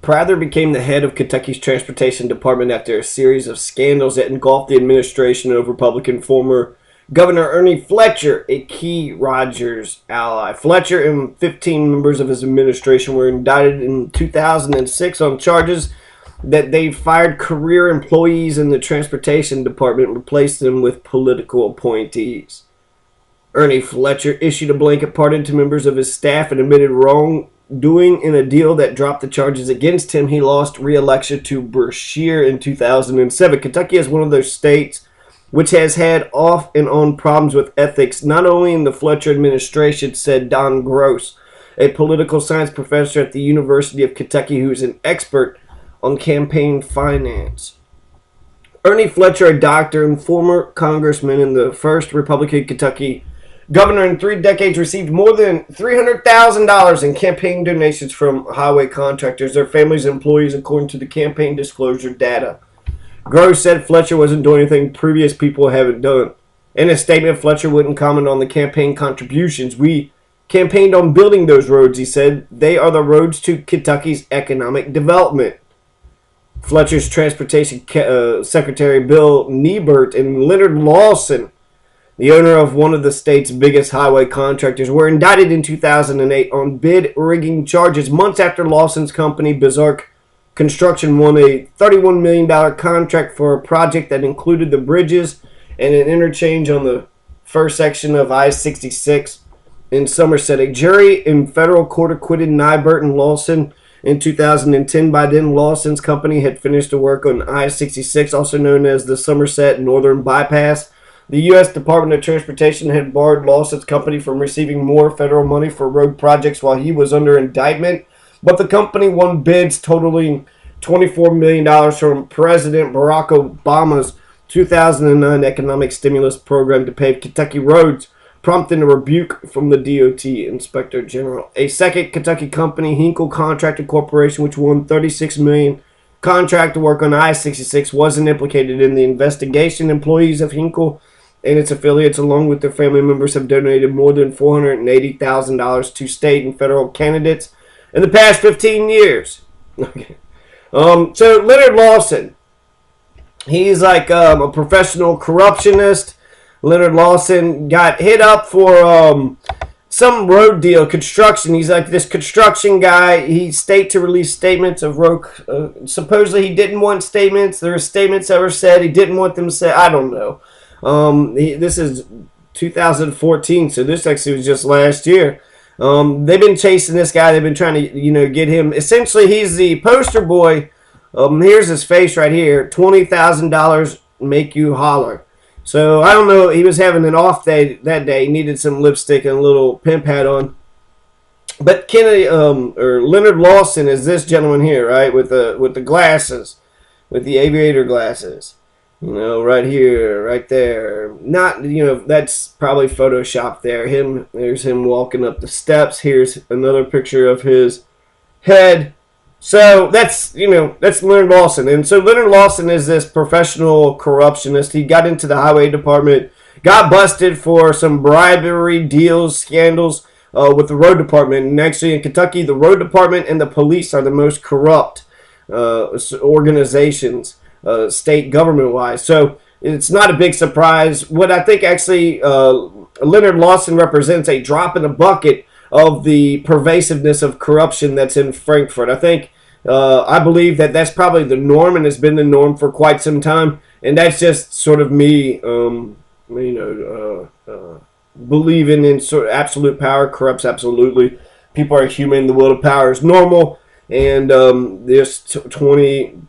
Prather became the head of Kentucky's Transportation Department after a series of scandals that engulfed the administration of Republican former Governor Ernie Fletcher, a key Rogers ally. Fletcher and 15 members of his administration were indicted in 2006 on charges that they fired career employees in the Transportation Department and replaced them with political appointees. Ernie Fletcher issued a blanket pardon to members of his staff and admitted wrongdoing in a deal that dropped the charges against him. He lost re-election to Brashear in 2007. Kentucky is one of those states which has had off and on problems with ethics, not only in the Fletcher administration, said Don Gross, a political science professor at the University of Kentucky who is an expert on campaign finance. Ernie Fletcher, a doctor and former congressman and the first Republican Kentucky governor in 3 decades, received more than $300,000 in campaign donations from highway contractors, their families, and employees, according to the campaign disclosure data. Gross said Fletcher wasn't doing anything previous people haven't done. In a statement, Fletcher wouldn't comment on the campaign contributions. We campaigned on building those roads, he said. They are the roads to Kentucky's economic development. Fletcher's Transportation Secretary Bill Niebert and Leonard Lawson, the owner of one of the state's biggest highway contractors, were indicted in 2008 on bid rigging charges months after Lawson's company, Bizarre Construction, won a $31 million contract for a project that included the bridges and an interchange on the first section of I-66 in Somerset. A jury in federal court acquitted Niebert and Lawson in 2010. By then, Lawson's company had finished the work on I-66, also known as the Somerset Northern Bypass. The U.S. Department of Transportation had barred Lawson's company from receiving more federal money for road projects while he was under indictment, but the company won bids totaling $24 million from President Barack Obama's 2009 economic stimulus program to pave Kentucky roads, prompting a rebuke from the DOT Inspector General. A second Kentucky company, Hinkle Contracting Corporation, which won $36 million contract to work on I-66, wasn't implicated in the investigation. Employees of Hinkle and its affiliates, along with their family members, have donated more than $480,000 to state and federal candidates in the past 15 years. Okay. So Leonard Lawson, he's like a professional corruptionist. Leonard Lawson got hit up for some road deal, construction. He's like this construction guy. He state to release statements of road. Supposedly he didn't want statements. There were statements that were said. He didn't want them said. I don't know. This is 2014, so this actually was just last year. They've been chasing this guy. They've been trying to, get him. Essentially, he's the poster boy. Here's his face right here. $20,000 make you holler. So, I don't know. He was having an off day that day. He needed some lipstick and a little pimp hat on. But Leonard Lawson is this gentleman here, right? With the glasses. With the aviator glasses. Right here, right there. Not, that's probably photoshopped there. There's him walking up the steps. Here's another picture of his head. So that's Leonard Lawson. And so Leonard Lawson is this professional corruptionist. He got into the highway department, got busted for some bribery deals, scandals with the road department. And actually in Kentucky, the road department and the police are the most corrupt organizations. State government-wise. So it's not a big surprise. What I think actually Leonard Lawson represents a drop in the bucket of the pervasiveness of corruption that's in Frankfort. I believe that that's probably the norm and has been the norm for quite some time. And that's just sort of me, believing in sort of absolute power corrupts absolutely. People are human. The will of power is normal. And this 20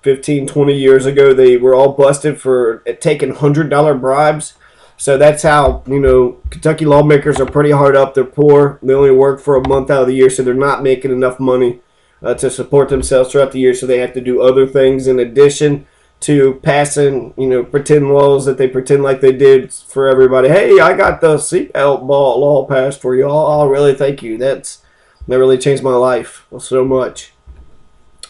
years ago, they were all busted for taking $100 bribes. So that's how, Kentucky lawmakers are pretty hard up. They're poor. They only work for a month out of the year, so they're not making enough money to support themselves throughout the year. So they have to do other things in addition to passing, pretend laws that they pretend like they did for everybody. Hey, I got the seatbelt law passed for you all. Oh, really? Thank you. That really changed my life so much.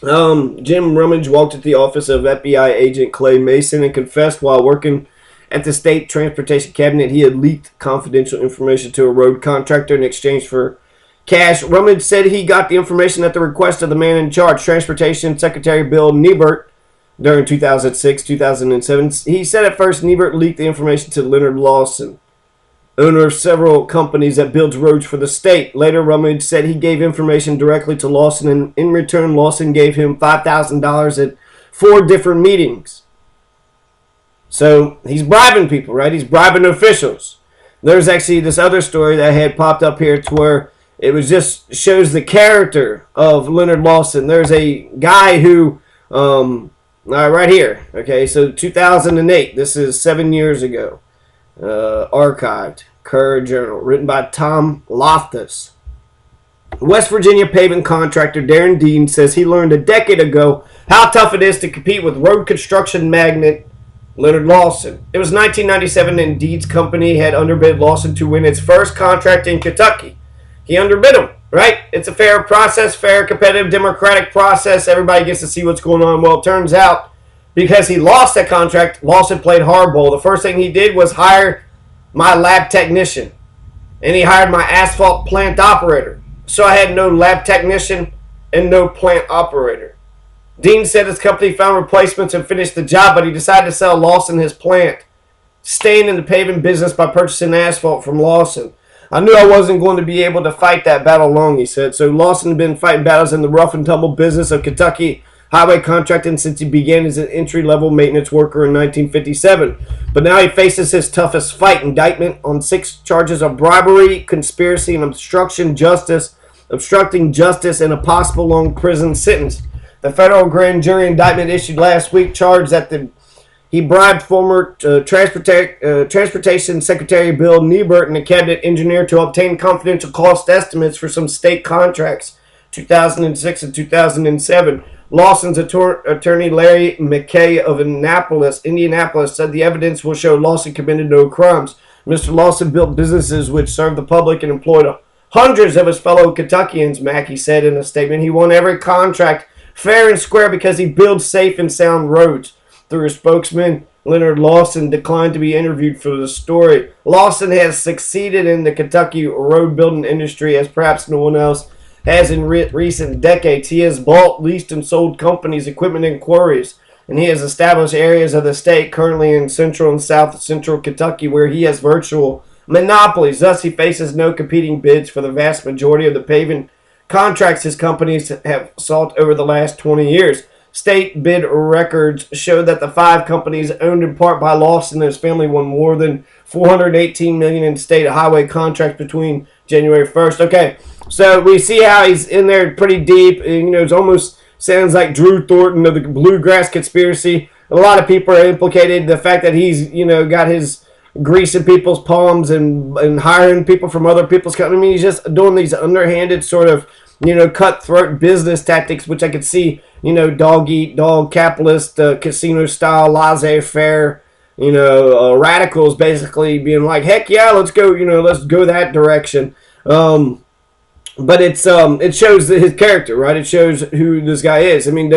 Jim Rummage walked at the office of FBI agent Clay Mason and confessed while working at the state transportation cabinet he had leaked confidential information to a road contractor in exchange for Cash Rummage said he got the information at the request of the man in charge, Transportation Secretary Bill Niebert, during 2006-2007. He said at first Niebert leaked the information to Leonard Lawson, owner of several companies that builds roads for the state. Later, Rummage said he gave information directly to Lawson, and in return, Lawson gave him $5,000 at 4 different meetings. So he's bribing people, right? He's bribing officials. There's actually this other story that had popped up here to where it was just shows the character of Leonard Lawson. There's a guy who, right here, okay, so 2008, this is 7 years ago, archived, Courier Journal, written by Tom Loftus. West Virginia paving contractor Darren Dean says he learned a decade ago how tough it is to compete with road construction magnate Leonard Lawson. It was 1997 and Dean's company had underbid Lawson to win its first contract in Kentucky. He underbid him, right? It's a fair process, fair, competitive, democratic process. Everybody gets to see what's going on. Well, it turns out because he lost that contract, Lawson played hardball. The first thing he did was hire my lab technician, and he hired my asphalt plant operator. So I had no lab technician and no plant operator. Dean said his company found replacements and finished the job, but he decided to sell Lawson his plant, staying in the paving business by purchasing asphalt from Lawson. I knew I wasn't going to be able to fight that battle long, he said. So Lawson had been fighting battles in the rough and tumble business of Kentucky highway contracting since he began as an entry-level maintenance worker in 1957. But now he faces his toughest fight, indictment on 6 charges of bribery, conspiracy, and obstructing justice, and a possible long prison sentence. The federal grand jury indictment issued last week charged that he bribed former Transportation Secretary Bill Niebert and a cabinet engineer to obtain confidential cost estimates for some state contracts, 2006 and 2007. Lawson's attorney Larry McKay of Indianapolis, said the evidence will show Lawson committed no crimes. Mr. Lawson built businesses which served the public and employed hundreds of his fellow Kentuckians, Mackey said in a statement. He won every contract fair and square because he builds safe and sound roads. Through his spokesman, Leonard Lawson declined to be interviewed for the story. Lawson has succeeded in the Kentucky road building industry as perhaps no one else has in recent decades. He has bought, leased, and sold companies, equipment, and quarries, and he has established areas of the state currently in central and south central Kentucky where he has virtual monopolies. Thus, he faces no competing bids for the vast majority of the paving contracts his companies have sought over the last 20 years. State bid records show that the 5 companies owned in part by Lawson and his family won more than $418 million in state highway contracts between January 1st. Okay, so we see how he's in there pretty deep. And, it almost sounds like Drew Thornton of the Bluegrass Conspiracy. A lot of people are implicated. The fact that he's, got his greasing people's palms and hiring people from other people's companies. I mean, he's just doing these underhanded sort of, cutthroat business tactics, which I could see, dog eat dog, capitalist, casino style, laissez-faire, radicals basically being like, heck yeah, let's go, let's go that direction. But it shows his character, right? It shows who this guy is. I mean,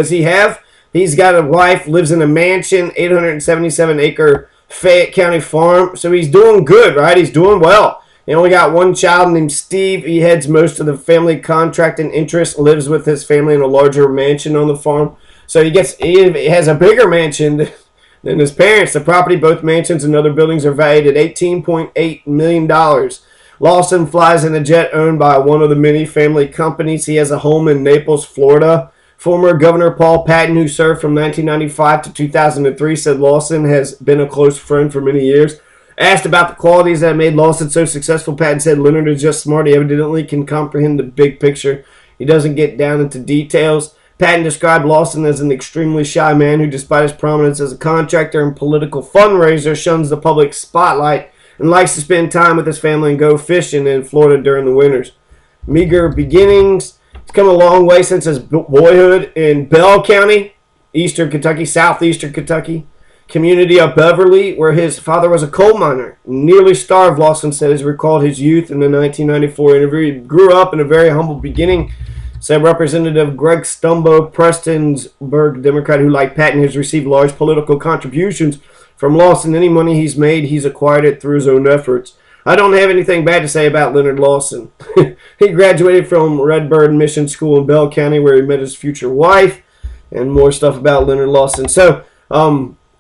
he's got a wife, lives in a mansion, 877-acre Fayette County farm. So he's doing good, right? He's doing well. He only got one child named Steve. He heads most of the family contract and interest, lives with his family in a larger mansion on the farm. So he has a bigger mansion than his parents. The property, both mansions and other buildings, are valued at $18.8 million. Lawson flies in a jet owned by one of the many family companies. He has a home in Naples, Florida. Former Governor Paul Patton, who served from 1995 to 2003, said Lawson has been a close friend for many years. Asked about the qualities that made Lawson so successful, Patton said Leonard is just smart. He evidently can comprehend the big picture. He doesn't get down into details. Patton described Lawson as an extremely shy man who, despite his prominence as a contractor and political fundraiser, shuns the public spotlight and likes to spend time with his family and go fishing in Florida during the winters. Meager beginnings. He's come a long way since his boyhood in Bell County, eastern Kentucky, southeastern Kentucky. Community of Beverly, where his father was a coal miner. Nearly starved, Lawson said, as he recalled his youth in the 1994 interview. He grew up in a very humble beginning, said Representative Greg Stumbo, Prestonsburg Democrat, who, like Patton, has received large political contributions from Lawson. Any money he's made, he's acquired it through his own efforts. I don't have anything bad to say about Leonard Lawson. He graduated from Redbird Mission School in Bell County, where he met his future wife, and more stuff about Leonard Lawson. So,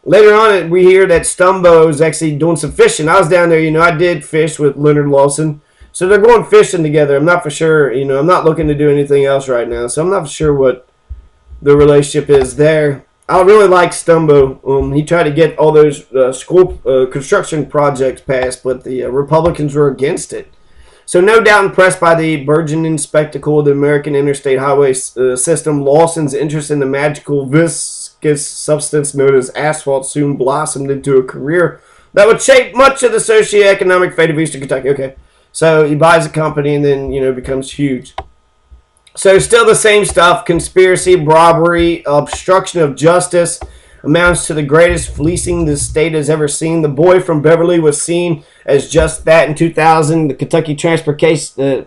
later on, we hear that Stumbo is actually doing some fishing. I was down there, I did fish with Leonard Lawson. So they're going fishing together. I'm not for sure, I'm not looking to do anything else right now. So I'm not for sure what the relationship is there. I really like Stumbo. He tried to get all those school construction projects passed, but the Republicans were against it. So no doubt impressed by the burgeoning spectacle of the American interstate highway system, Lawson's interest in the magical viscous substance known as asphalt soon blossomed into a career that would shape much of the socioeconomic fate of Eastern Kentucky. Okay. So he buys a company and then, becomes huge. So still the same stuff. Conspiracy, robbery, obstruction of justice amounts to the greatest fleecing the state has ever seen. The boy from Beverly was seen as just that in 2000. The Kentucky Transportation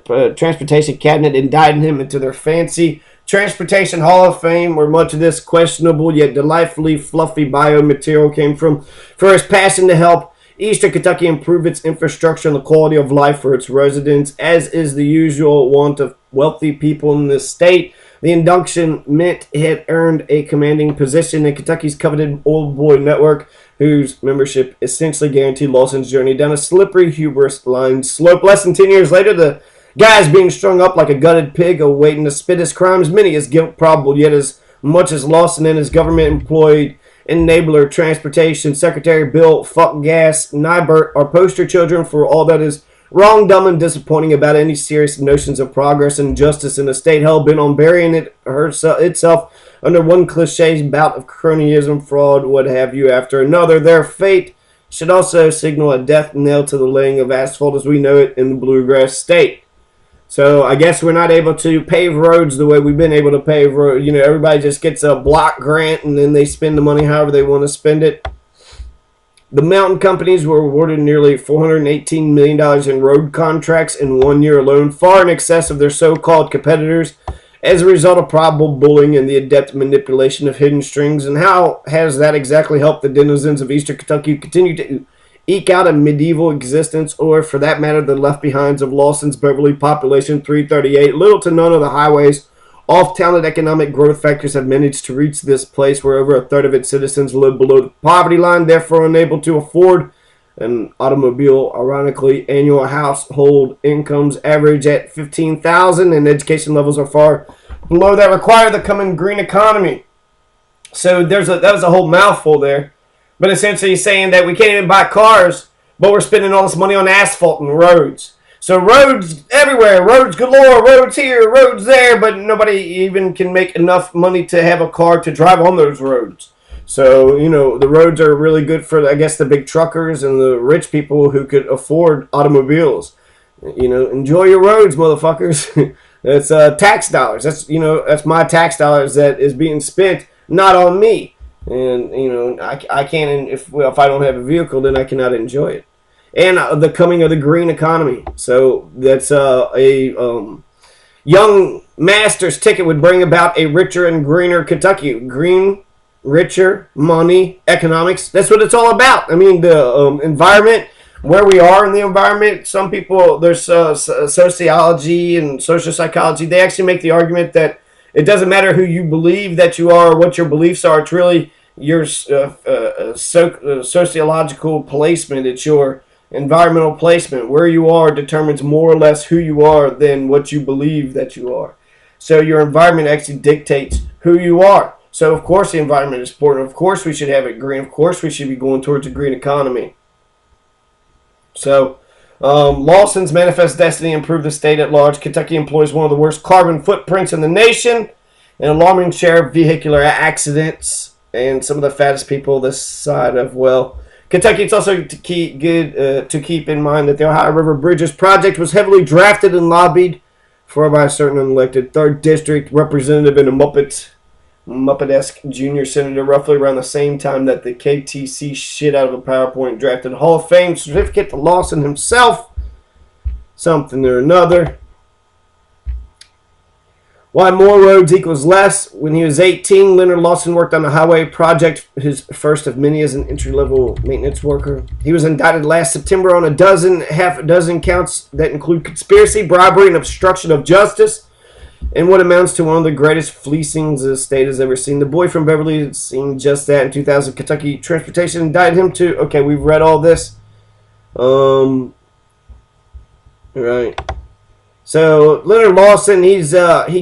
Cabinet indicted him into their fancy Transportation Hall of Fame, where much of this questionable yet delightfully fluffy biomaterial came from, for his passion to help Eastern Kentucky improve its infrastructure and the quality of life for its residents, as is the usual want of wealthy people in this state. The induction meant he had earned a commanding position in Kentucky's coveted old boy network, whose membership essentially guaranteed Lawson's journey down a slippery hubris-lined slope. Less than 10 years later, the guy is being strung up like a gutted pig, awaiting to spit his crimes, many his guilt probable, yet as much as Lawson and his government-employed enabler Transportation Secretary Bill Fuck Gas Nybert are poster children for all that is wrong, dumb, and disappointing about any serious notions of progress and justice in a state hell-bent on burying itself under one cliche bout of cronyism, fraud, what have you, after another. Their fate should also signal a death knell to the laying of asphalt as we know it in the bluegrass state. So I guess we're not able to pave roads the way we've been able to pave roads. Everybody just gets a block grant and then they spend the money however they want to spend it. The mountain companies were awarded nearly $418 million in road contracts in 1 year alone, far in excess of their so-called competitors, as a result of probable bullying and the adept manipulation of hidden strings. And how has that exactly helped the denizens of Eastern Kentucky continue to eke out a medieval existence, or for that matter the left behinds of Lawson's Beverly population 338? Little to none of the highways off-town economic growth factors have managed to reach this place where over a third of its citizens live below the poverty line, therefore unable to afford an automobile. Ironically, annual household incomes average at $15,000 and education levels are far below that required the coming green economy. So that was a whole mouthful there. But essentially saying that we can't even buy cars, but we're spending all this money on asphalt and roads. So roads everywhere, roads galore, roads here, roads there, but nobody even can make enough money to have a car to drive on those roads. So, the roads are really good for, I guess, the big truckers and the rich people who could afford automobiles. Enjoy your roads, motherfuckers. That's tax dollars. That's my tax dollars that is being spent, not on me. And, I can't, if I don't have a vehicle, then I cannot enjoy it. And the coming of the green economy. So that's a young master's ticket would bring about a richer and greener Kentucky. Green, richer, money, economics. That's what it's all about. I mean, the environment, where we are in the environment. Some people, there's sociology and social psychology. They actually make the argument that it doesn't matter who you believe that you are or what your beliefs are. It's really your sociological placement. It's your environmental placement. Where you are determines more or less who you are than what you believe that you are. So your environment actually dictates who you are. So of course the environment is important. Of course we should have it green. Of course we should be going towards a green economy. So Lawson's manifest destiny improved the state at large. Kentucky employs one of the worst carbon footprints in the nation, an alarming share of vehicular accidents, and some of the fattest people this side of, Kentucky. It's also to keep in mind that the Ohio River Bridges project was heavily drafted and lobbied for by a certain unelected 3rd District representative and a Muppet-esque junior senator roughly around the same time that the KTC shit out of a PowerPoint drafted Hall of Fame certificate to Lawson himself. Something or another. Why more roads equals less. When he was 18, Leonard Lawson worked on a highway project, his first of many as an entry-level maintenance worker. He was indicted last September on half a dozen counts that include conspiracy, bribery, and obstruction of justice, and what amounts to one of the greatest fleecings the state has ever seen. The boy from Beverly had seen just that in 2000. Kentucky Transportation indicted him too. Okay, we've read all this. Right. So Leonard Lawson, he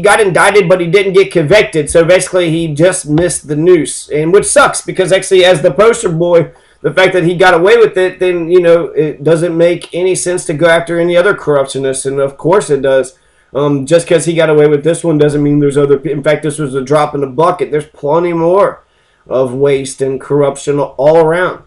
got indicted, but he didn't get convicted. So basically, he just missed the noose, and which sucks because actually, as the poster boy, the fact that he got away with it, then it doesn't make any sense to go after any other corruptionists, and of course it does. Just because he got away with this one doesn't mean there's other. In fact, this was a drop in the bucket. There's plenty more of waste and corruption all around.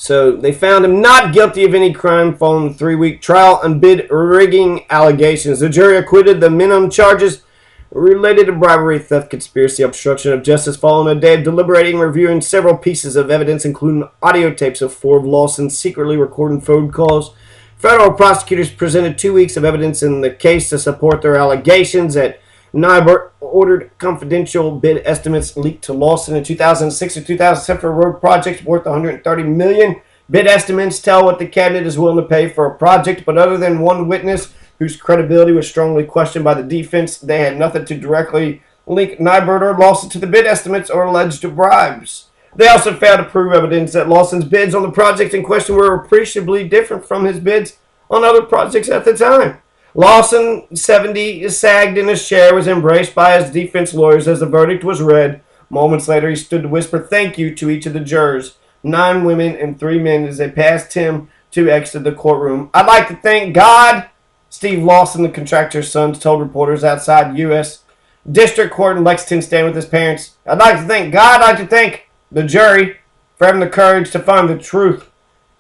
So they found him not guilty of any crime following a 3-week trial on bid rigging allegations. The jury acquitted the minimum charges related to bribery, theft, conspiracy, obstruction of justice following a day of deliberating and reviewing several pieces of evidence, including audio tapes of 4 of Lawson's secretly recorded phone calls. Federal prosecutors presented 2 weeks of evidence in the case to support their allegations that Nybert ordered confidential bid estimates leaked to Lawson in 2006 and 2007 for road projects worth $130 million. Bid estimates tell what the cabinet is willing to pay for a project, but other than one witness whose credibility was strongly questioned by the defense, they had nothing to directly link Nybert or Lawson to the bid estimates or alleged bribes. They also failed to prove evidence that Lawson's bids on the project in question were appreciably different from his bids on other projects at the time. Lawson, 70, sagged in his chair, was embraced by his defense lawyers as the verdict was read. Moments later, he stood to whisper thank you to each of the jurors, 9 women and 3 men, as they passed him to exit the courtroom. I'd like to thank God, Steve Lawson, the contractor's son, told reporters outside U.S. District Court in Lexington, staying with his parents. I'd like to thank God. I'd like to thank the jury for having the courage to find the truth.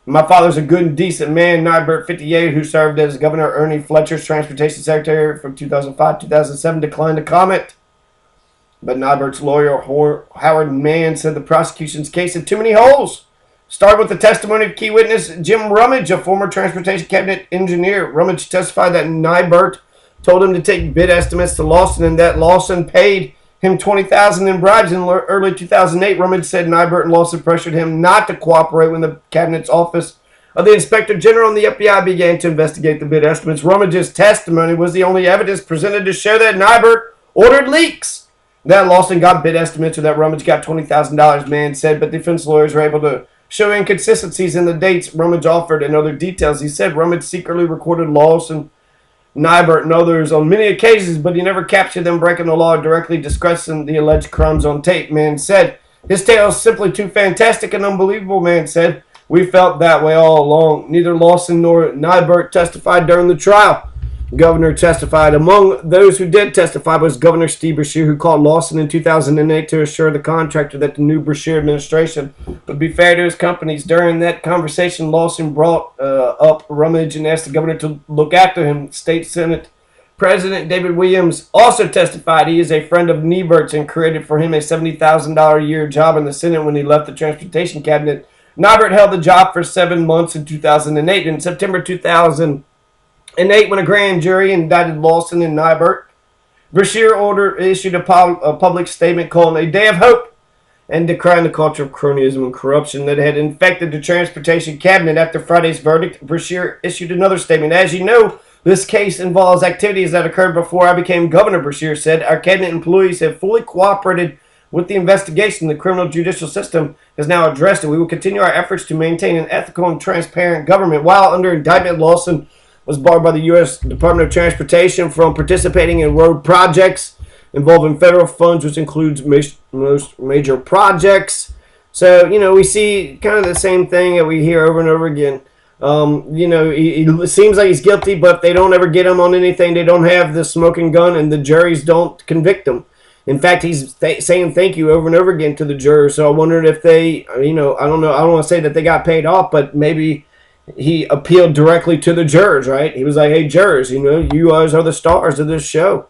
My father's a good and decent man, Nybert, 58, who served as Governor Ernie Fletcher's transportation secretary from 2005-2007, declined to comment. But Nybert's lawyer, Howard Mann, said the prosecution's case had too many holes. Start with the testimony of key witness Jim Rummage, a former transportation cabinet engineer. Rummage testified that Nybert told him to take bid estimates to Lawson and that Lawson paid him $20,000 in bribes in early 2008. Rummage said Nybert and Lawson pressured him not to cooperate when the cabinet's office of the Inspector General and the FBI began to investigate the bid estimates. Rummage's testimony was the only evidence presented to show that Nybert ordered leaks. That Lawson got bid estimates or that Rummage got $20,000, Mann said, but defense lawyers were able to show inconsistencies in the dates Rummage offered and other details. He said Rummage secretly recorded Lawson, Nybert, and others on many occasions, but he never captured them breaking the law or directly discussing the alleged crimes on tape, Mann said. His tale is simply too fantastic and unbelievable, Mann said. We felt that way all along. Neither Lawson nor Nybert testified during the trial. The governor testified. Among those who did testify was Governor Steve Beshear, who called Lawson in 2008 to assure the contractor that the new Beshear administration would be fair to his companies. During that conversation, Lawson brought up Rummage and asked the governor to look after him. State Senate President David Williams also testified he is a friend of Nybert's and created for him a $70,000 a year job in the Senate when he left the transportation cabinet. Nybert held the job for 7 months in 2008. In September 2008, when a grand jury indicted Lawson and Nybert, Beshear issued a public statement calling a day of hope and decrying the culture of cronyism and corruption that had infected the transportation cabinet. After Friday's verdict, Beshear issued another statement. As you know, this case involves activities that occurred before I became governor, Beshear said. Our cabinet employees have fully cooperated with the investigation. The criminal judicial system has now addressed it. We will continue our efforts to maintain an ethical and transparent government. While under indictment, Lawson was barred by the U.S. Department of Transportation from participating in road projects involving federal funds, which includes most major projects. So, we see kind of the same thing that we hear over and over again. It seems like he's guilty, but if they don't ever get him on anything, they don't have the smoking gun, and the juries don't convict him. In fact, he's saying thank you over and over again to the jurors. So I wondered if they, I don't know. I don't want to say that they got paid off, but maybe he appealed directly to the jurors, right? He was like, hey, jurors, you guys are the stars of this show.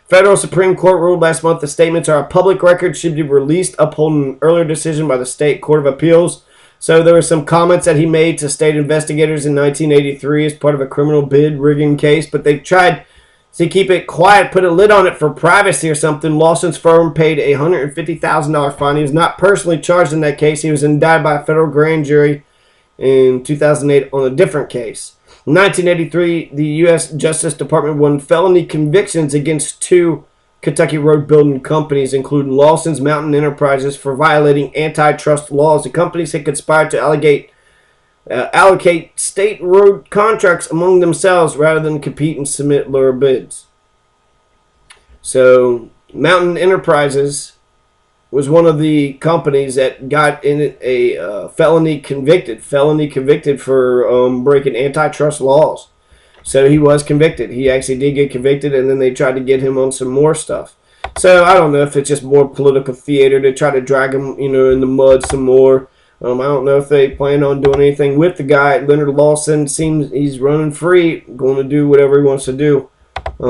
Federal Supreme Court ruled last month the statements are a public record, should be released, upholding an earlier decision by the State Court of Appeals. So there were some comments that he made to state investigators in 1983 as part of a criminal bid rigging case, but they tried So keep it quiet, put a lid on it for privacy or something. Lawson's firm paid a $150,000 fine. He was not personally charged in that case. He was indicted by a federal grand jury in 2008 on a different case. In 1983, the U.S. Justice Department won felony convictions against 2 Kentucky road building companies, including Lawson's Mountain Enterprises, for violating antitrust laws. The companies had conspired to allocate state road contracts among themselves rather than compete and submit lower bids. So, Mountain Enterprises was one of the companies that got in a felony convicted for breaking antitrust laws. So he was convicted. He actually did get convicted, and then they tried to get him on some more stuff. So I don't know if it's just more political theater to try to drag him, in the mud some more. I don't know if they plan on doing anything with the guy. Leonard Lawson seems he's running free, going to do whatever he wants to do. I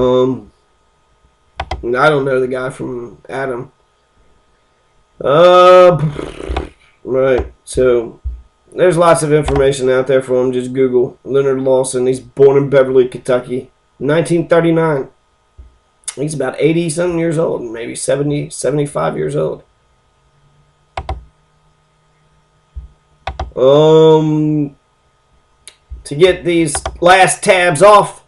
don't know the guy from Adam. Right. So there's lots of information out there for him. Just Google Leonard Lawson. He's born in Beverly, Kentucky, 1939. He's about 80-something years old, maybe 70, 75 years old. To get these last tabs off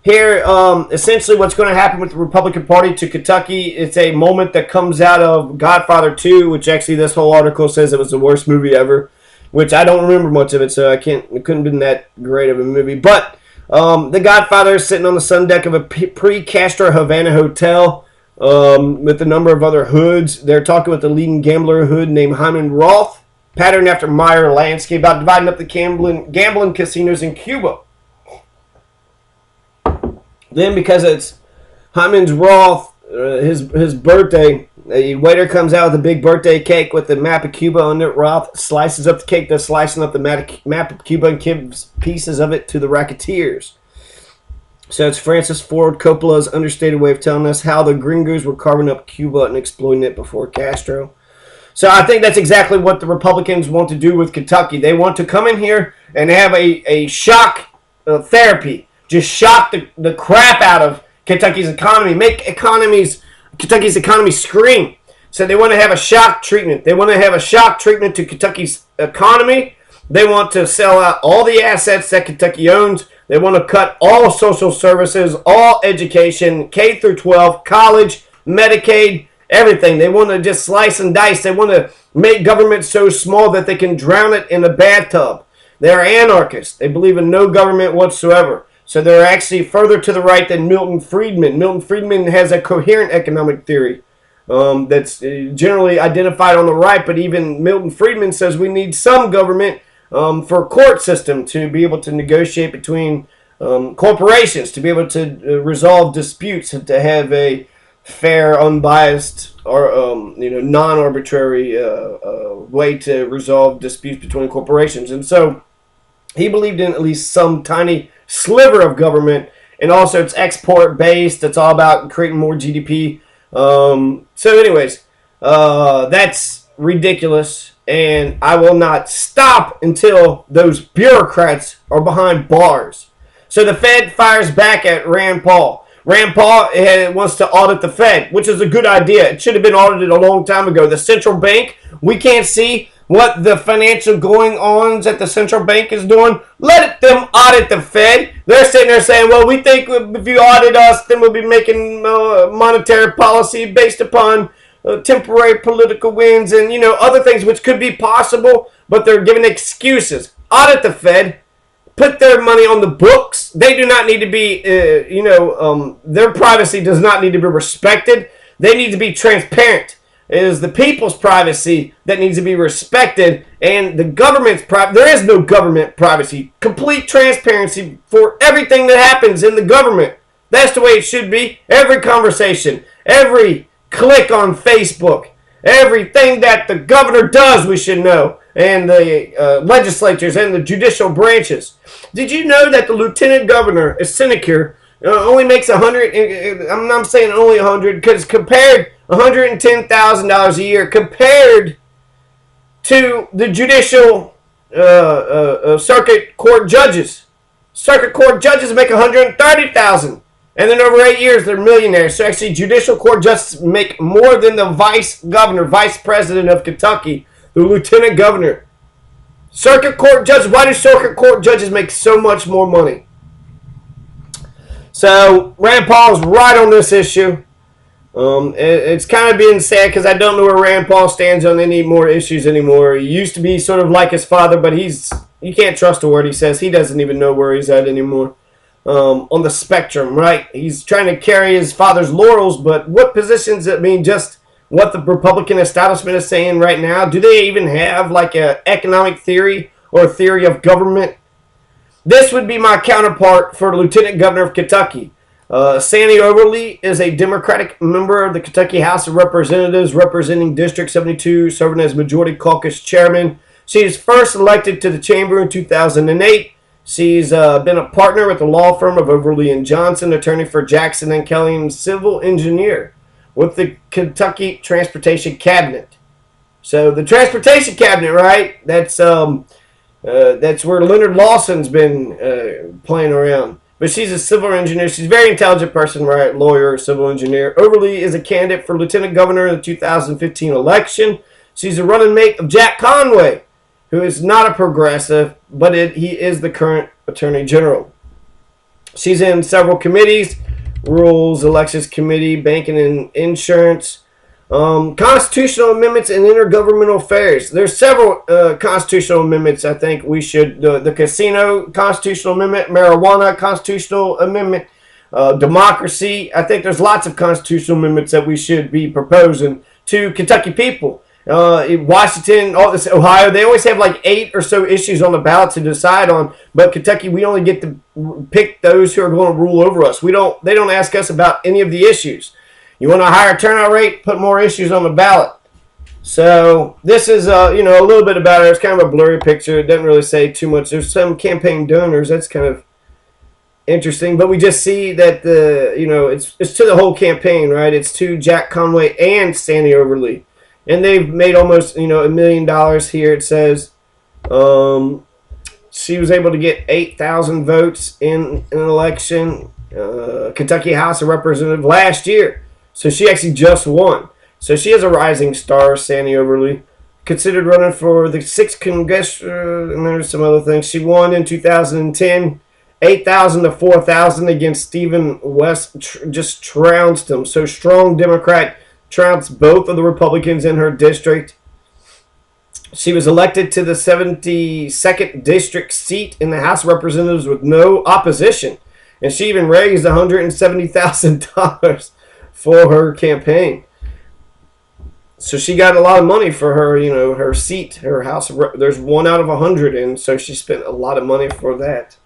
here, essentially what's going to happen with the Republican Party to Kentucky, it's a moment that comes out of Godfather 2, which actually this whole article says it was the worst movie ever, which I don't remember much of it, so it couldn't have been that great of a movie. But the Godfather is sitting on the sun deck of a pre-Castro Havana hotel with a number of other hoods. They're talking with the leading gambler hood named Hyman Roth, patterned after Meyer Lansky, about dividing up the gambling casinos in Cuba. Then, because it's Hyman's Roth, his birthday, a waiter comes out with a big birthday cake with the map of Cuba on it. Roth slices up the cake, does slicing up the map of Cuba, and gives pieces of it to the racketeers. So it's Francis Ford Coppola's understated way of telling us how the gringos were carving up Cuba and exploiting it before Castro. So I think that's exactly what the Republicans want to do with Kentucky. They want to come in here and have a shock therapy. Just shock the crap out of Kentucky's economy. Make Kentucky's economy scream. So they want to have a shock treatment. They want to have a shock treatment to Kentucky's economy. They want to sell out all the assets that Kentucky owns. They want to cut all social services, all education, K through 12, college, Medicaid, everything. They want to just slice and dice. They want to make government so small that they can drown it in a bathtub. They're anarchists. They believe in no government whatsoever. So they're actually further to the right than Milton Friedman. Milton Friedman has a coherent economic theory that's generally identified on the right, but even Milton Friedman says we need some government for a court system to be able to negotiate between corporations, to be able to resolve disputes, and to have a fair, unbiased, or non-arbitrary way to resolve disputes between corporations. And so he believed in at least some tiny sliver of government, and also it's export based. It's all about creating more GDP. So anyways, that's ridiculous, and I will not stop until those bureaucrats are behind bars. So the Fed fires back at Rand Paul. Rand Paul wants to audit the Fed, which is a good idea. It should have been audited a long time ago. The central bank, we can't see what the financial going-ons at the central bank is doing. Let them audit the Fed. They're sitting there saying, well, we think if you audit us, then we'll be making monetary policy based upon temporary political wins and, other things which could be possible, but they're giving excuses. Audit the Fed. Put their money on the books. They do not need to be, their privacy does not need to be respected. They need to be transparent. It is the people's privacy that needs to be respected, and the government's privacy. There is no government privacy. Complete transparency for everything that happens in the government. That's the way it should be. Every conversation, every click on Facebook, everything that the governor does, we should know, and the legislatures and the judicial branches. Did you know that the lieutenant governor, a sinecure, only makes $100? I'm saying only $100 because compared $110,000 a year compared to the judicial circuit court judges. Circuit court judges make $130,000, And then over 8 years, they're millionaires. So actually, judicial court justices make more than the vice governor, vice president of Kentucky, the lieutenant governor. Circuit court judges. Why do circuit court judges make so much more money? So Rand Paul's right on this issue. It's kind of being sad because I don't know where Rand Paul stands on any more issues anymore. He used to be sort of like his father, but you can't trust a word he says. He doesn't even know where he's at anymore. On the spectrum, right? He's trying to carry his father's laurels, but what positions, I mean, just what the Republican establishment is saying right now? Do they even have like an economic theory or a theory of government? This would be my counterpart for Lieutenant Governor of Kentucky. Sandy Overly is a Democratic member of the Kentucky House of Representatives representing District 72, serving as Majority Caucus Chairman. She was first elected to the chamber in 2008. She's been a partner with the law firm of Overly and Johnson, attorney for Jackson and Kelly, and civil engineer with the Kentucky Transportation Cabinet. So the Transportation Cabinet, right? That's where Leonard Lawson's been playing around. But she's a civil engineer. She's a very intelligent person, right? Lawyer, civil engineer. Overly is a candidate for lieutenant governor in the 2015 election. She's a running mate of Jack Conway, who is not a progressive, but he is the current attorney general. She's in several committees: Rules, Elections Committee, Banking and Insurance, Constitutional Amendments, and Intergovernmental Affairs. There's several constitutional amendments I think we should, the Casino Constitutional Amendment, Marijuana Constitutional Amendment, Democracy. I think there's lots of constitutional amendments that we should be proposing to Kentucky people. In Washington, all this, Ohio, they always have like 8 or so issues on the ballot to decide on. But Kentucky, we only get to pick those who are going to rule over us. They don't ask us about any of the issues. You want a higher turnout rate? Put more issues on the ballot. So this is a little bit about it. It's kind of a blurry picture. It doesn't really say too much. There's some campaign donors. That's kind of interesting. But we just see that it's to the whole campaign, right? It's to Jack Conway and Sandy Overly. And they've made almost, $1 million here. It says she was able to get 8,000 votes in an election, Kentucky House of Representatives last year. So she actually just won. So she is a rising star, Sandy Overly. Considered running for the 6th Congressional, and there's some other things. She won in 2010, 8,000 to 4,000 against Stephen West. Just trounced him. So strong Democrat. Trounced both of the Republicans in her district. She was elected to the 72nd district seat in the House of Representatives with no opposition. And she even raised $170,000 for her campaign. So she got a lot of money for her, her seat, her House of there's 1 out of 100, and so she spent a lot of money for that.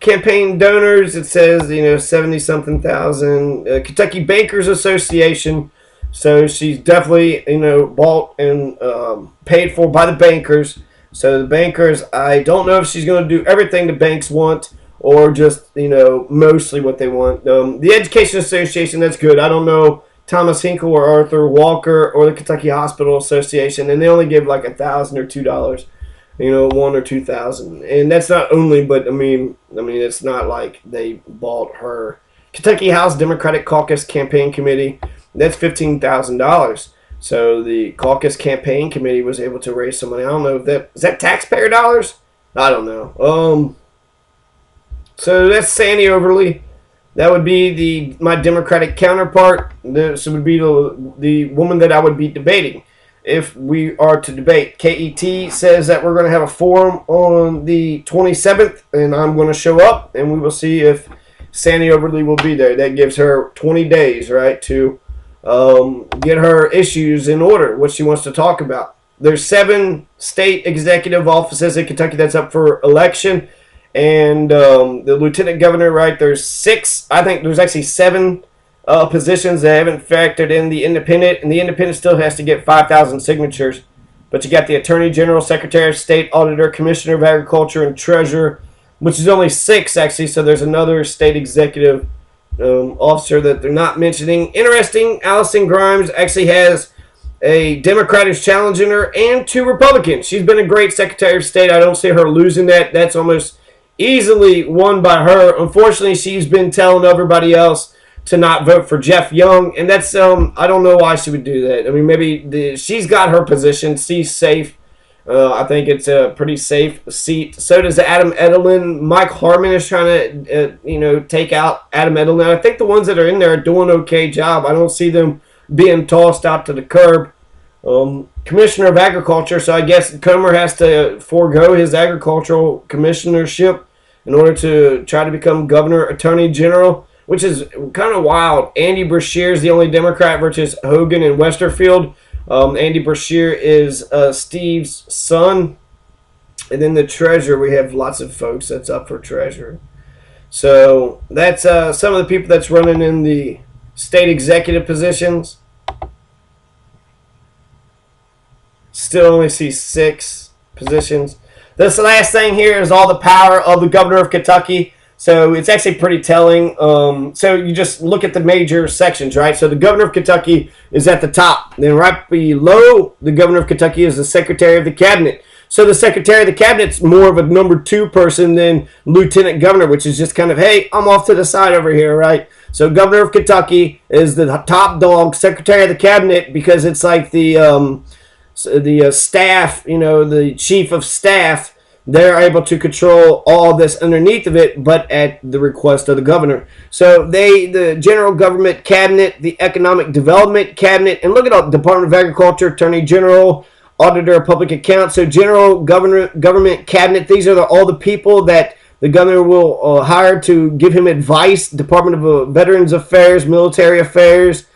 Campaign donors, it says, 70-something thousand. Kentucky Bankers Association. So she's definitely, bought and paid for by the bankers. So the bankers, I don't know if she's going to do everything the banks want or just, mostly what they want. The Education Association, that's good. I don't know Thomas Hinkle or Arthur Walker or the Kentucky Hospital Association, and they only give like $1,000 or $2. 1 or 2,000, and that's not only, but I mean, it's not like they bought her. Kentucky House Democratic Caucus Campaign Committee, that's $15,000. So the Caucus Campaign Committee was able to raise some money. I don't know if is that taxpayer dollars. I don't know. So that's Sandy Overly. That would be my Democratic counterpart. This would be the woman that I would be debating if we are to debate. KET says that we're going to have a forum on the 27th, and I'm going to show up, and we will see if Sandy Overly will be there. That gives her 20 days, right, to get her issues in order, what she wants to talk about. There's 7 state executive offices in Kentucky that's up for election, and the lieutenant governor, right, there's 6. I think there's actually 7 positions that haven't factored in the independent, and the independent still has to get 5,000 signatures. But you got the Attorney General, Secretary of State, Auditor, Commissioner of Agriculture, and Treasurer, which is only 6 actually. So there's another state executive officer that they're not mentioning. Interesting, Allison Grimes actually has a Democrat who's challenging her and 2 Republicans. She's been a great Secretary of State. I don't see her losing that. That's almost easily won by her. Unfortunately, she's been telling everybody else to not vote for Jeff Young, and that's I don't know why she would do that. I mean, maybe she's got her position. She's safe. I think it's a pretty safe seat. So does Adam Edelman. Mike Harmon is trying to, take out Adam Edelman. I think the ones that are in there are doing an okay job. I don't see them being tossed out to the curb. Commissioner of Agriculture, so I guess Comer has to forego his agricultural commissionership in order to try to become governor attorney general, which is kind of wild. Andy Brashear is the only Democrat versus Hogan and Westerfield. Andy Brashear is Steve's son. And then the treasurer, we have lots of folks that's up for treasurer. So that's some of the people that's running in the state executive positions. Still only see 6 positions. This last thing here is all the power of the governor of Kentucky. So it's actually pretty telling. So you just look at the major sections, right? So the governor of Kentucky is at the top. Then right below the governor of Kentucky is the secretary of the cabinet. So the secretary of the cabinet's more of a number 2 person than lieutenant governor, which is just kind of, hey, I'm off to the side over here, right? So governor of Kentucky is the top dog, secretary of the cabinet, because it's like the staff, the chief of staff. They're able to control all this underneath of it, but at the request of the governor. So the general government cabinet, the economic development cabinet, and look at all Department of Agriculture, Attorney General, Auditor of Public Accounts. So general government cabinet, these are all the people that the governor will hire to give him advice. Department of Veterans Affairs, Military Affairs,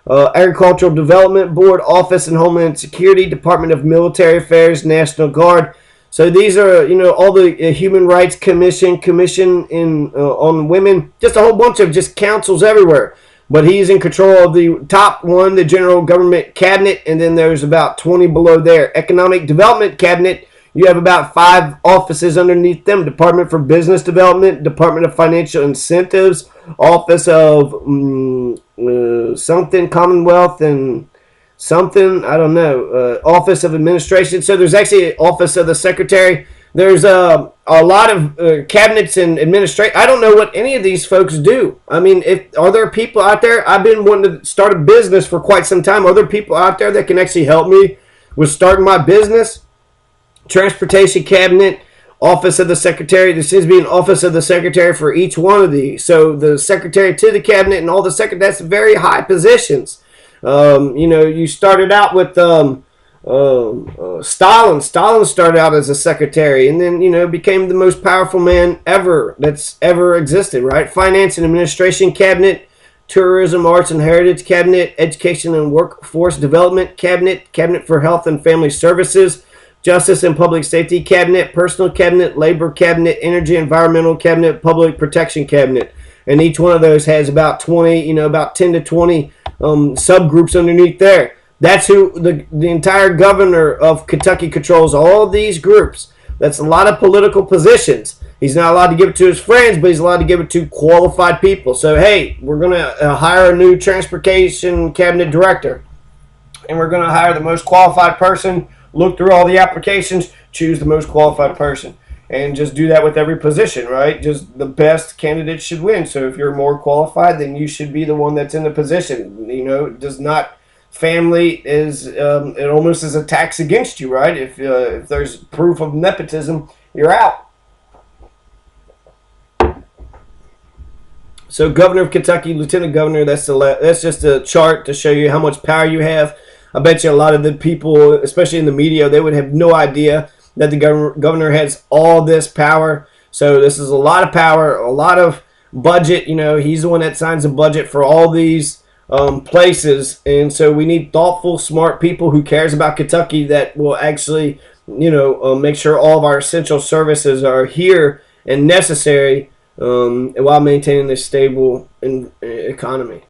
Agricultural Development Board, Office and Homeland Security, Department of Military Affairs, National Guard. So these are, all the Human Rights Commission on women, just a whole bunch of just councils everywhere. But he's in control of the top one, the General Government Cabinet, and then there's about 20 below there. Economic Development Cabinet, you have about 5 offices underneath them. Department for Business Development, Department of Financial Incentives, Office of something, Commonwealth, and something, I don't know, Office of Administration. So there's actually an Office of the Secretary. There's a lot of cabinets and administration. I don't know what any of these folks do. I mean, are there people out there? I've been wanting to start a business for quite some time. Are there people out there that can actually help me with starting my business? Transportation Cabinet, Office of the Secretary. There seems to be an Office of the Secretary for each one of these. So the Secretary to the Cabinet and all the that's very high positions. You started out with Stalin. Stalin started out as a secretary and then, became the most powerful man ever that's ever existed, right? Finance and Administration Cabinet, Tourism, Arts and Heritage Cabinet, Education and Workforce Development Cabinet, Cabinet for Health and Family Services, Justice and Public Safety Cabinet, Personal Cabinet, Labor Cabinet, Energy Environmental Cabinet, Public Protection Cabinet. And each one of those has about 20, about 10 to 20 subgroups underneath there. That's who the entire governor of Kentucky controls, all these groups. That's a lot of political positions. He's not allowed to give it to his friends, but he's allowed to give it to qualified people. So, hey, we're going to hire a new transportation cabinet director, and we're going to hire the most qualified person, look through all the applications, choose the most qualified person. And just do that with every position, right? Just the best candidate should win. So if you're more qualified, then you should be the one that's in the position. Does not family is it almost is a tax against you, right? If there's proof of nepotism, you're out. So governor of Kentucky, lieutenant governor, that's just a chart to show you how much power you have. I bet you a lot of the people, especially in the media, they would have no idea that the governor has all this power. So this is a lot of power, a lot of budget. He's the one that signs the budget for all these places. And so we need thoughtful, smart people who cares about Kentucky that will actually, make sure all of our essential services are here and necessary while maintaining a stable economy.